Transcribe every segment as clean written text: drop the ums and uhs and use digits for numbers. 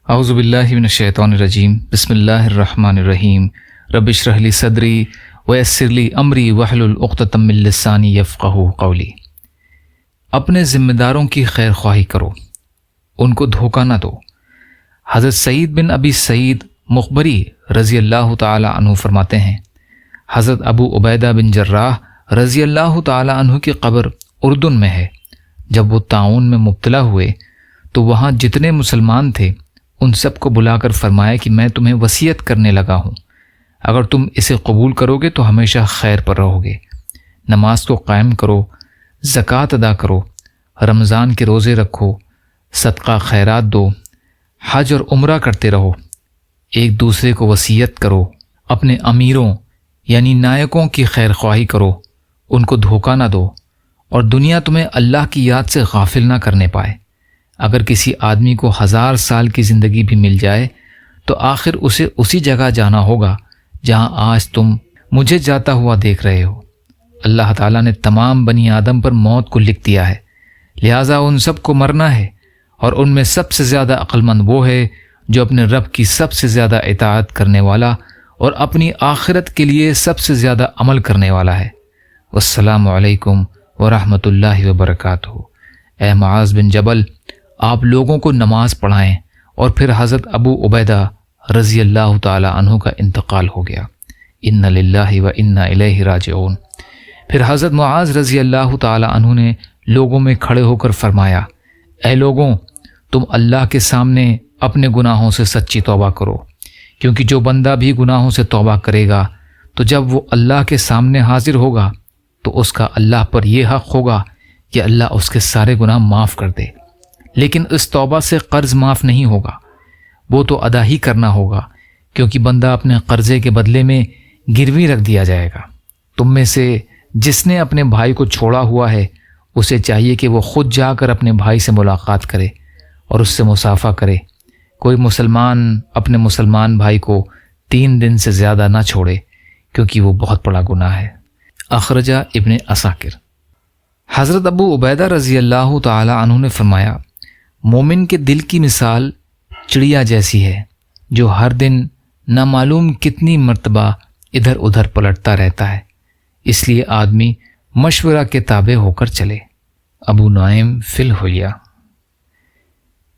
اعوذ باللہ من الشیطان الرجیم بسم اللہ الرحمن الرحیم رب اشرح لی صدری ویسر لی امری واحلل عقدۃ من لسانی یفقہوا قولی۔ اپنے ذمہ داروں کی خیر خواہی کرو، ان کو دھوکہ نہ دو۔ حضرت سعید بن ابی سعید مخبری رضی اللہ تعالی عنہ فرماتے ہیں، حضرت ابو عبیدہ بن جراح رضی اللہ تعالی عنہ کی قبر اردن میں ہے۔ جب وہ طاعون میں مبتلا ہوئے تو وہاں جتنے مسلمان تھے ان سب کو بلا کر فرمایا کہ میں تمہیں وصیت کرنے لگا ہوں، اگر تم اسے قبول کرو گے تو ہمیشہ خیر پر رہو گے۔ نماز کو قائم کرو، زکوٰۃ ادا کرو، رمضان کے روزے رکھو، صدقہ خیرات دو، حج اور عمرہ کرتے رہو، ایک دوسرے کو وصیت کرو، اپنے امیروں یعنی نائکوں کی خیر خواہی کرو، ان کو دھوکہ نہ دو، اور دنیا تمہیں اللہ کی یاد سے غافل نہ کرنے پائے۔ اگر کسی آدمی کو 1000 سال کی زندگی بھی مل جائے تو آخر اسے اسی جگہ جانا ہوگا جہاں آج تم مجھے جاتا ہوا دیکھ رہے ہو۔ اللہ تعالیٰ نے تمام بنی آدم پر موت کو لکھ دیا ہے، لہٰذا ان سب کو مرنا ہے، اور ان میں سب سے زیادہ عقل مند وہ ہے جو اپنے رب کی سب سے زیادہ اطاعت کرنے والا اور اپنی آخرت کے لیے سب سے زیادہ عمل کرنے والا ہے۔ والسلام علیکم ورحمۃ اللہ وبرکاتہ۔ اے معاذ بن جبل، آپ لوگوں کو نماز پڑھائیں۔ اور پھر حضرت ابو عبیدہ رضی اللہ تعالی عنہ کا انتقال ہو گیا۔ ان للہ و انا الیہ راجعون۔ پھر حضرت معاذ رضی اللہ تعالی عنہ نے لوگوں میں کھڑے ہو کر فرمایا، اے لوگوں، تم اللہ کے سامنے اپنے گناہوں سے سچی توبہ کرو، کیونکہ جو بندہ بھی گناہوں سے توبہ کرے گا تو جب وہ اللہ کے سامنے حاضر ہوگا تو اس کا اللہ پر یہ حق ہوگا کہ اللہ اس کے سارے گناہ معاف کر دے۔ لیکن اس توبہ سے قرض معاف نہیں ہوگا، وہ تو ادا ہی کرنا ہوگا، کیونکہ بندہ اپنے قرضے کے بدلے میں گروی رکھ دیا جائے گا۔ تم میں سے جس نے اپنے بھائی کو چھوڑا ہوا ہے اسے چاہیے کہ وہ خود جا کر اپنے بھائی سے ملاقات کرے اور اس سے مصافحہ کرے۔ کوئی مسلمان اپنے مسلمان بھائی کو 3 دن سے زیادہ نہ چھوڑے، کیونکہ وہ بہت بڑا گناہ ہے۔ اخرجہ ابن عساکر۔ حضرت ابو عبیدہ رضی اللہ تعالی عنہ نے فرمایا، مومن کے دل کی مثال چڑیا جیسی ہے جو ہر دن نامعلوم کتنی مرتبہ ادھر ادھر پلٹتا رہتا ہے، اس لیے آدمی مشورہ کے تابع ہو کر چلے۔ ابو نعیم فی الحلیہ۔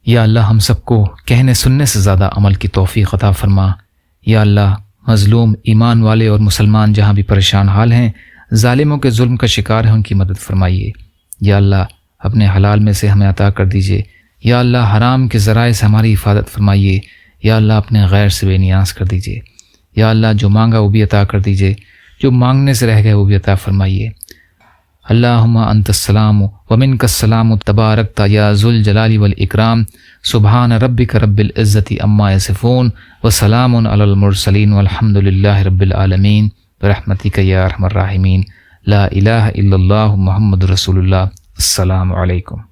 یا اللہ ہم سب کو کہنے سننے سے زیادہ عمل کی توفیق عطا فرما۔ یا اللہ مظلوم ایمان والے اور مسلمان جہاں بھی پریشان حال ہیں، ظالموں کے ظلم کا شکار ہیں، ان کی مدد فرمائیے۔ یا اللہ اپنے حلال میں سے ہمیں عطا کر دیجیے۔ یا اللہ حرام کے ذرائع سے ہماری حفاظت فرمائیے۔ یا اللہ اپنے غیر سے بے نیاز کر دیجیے۔ یا اللہ جو مانگا وہ بھی عطا کر دیجیے، جو مانگنے سے رہ گئے وہ بھی عطا فرمائیے۔ اللہم انت السلام ومنک السلام تبارکت یا ذو الجلال والاکرام۔ سبحان ربک رب العزت عما یصفون وسلام علی المرسلین والحمد للہ رب العالمین برحمتک یا ارحم الراحمین۔ لا الہ الا اللہ محمد رسول اللہ۔ السلام علیکم۔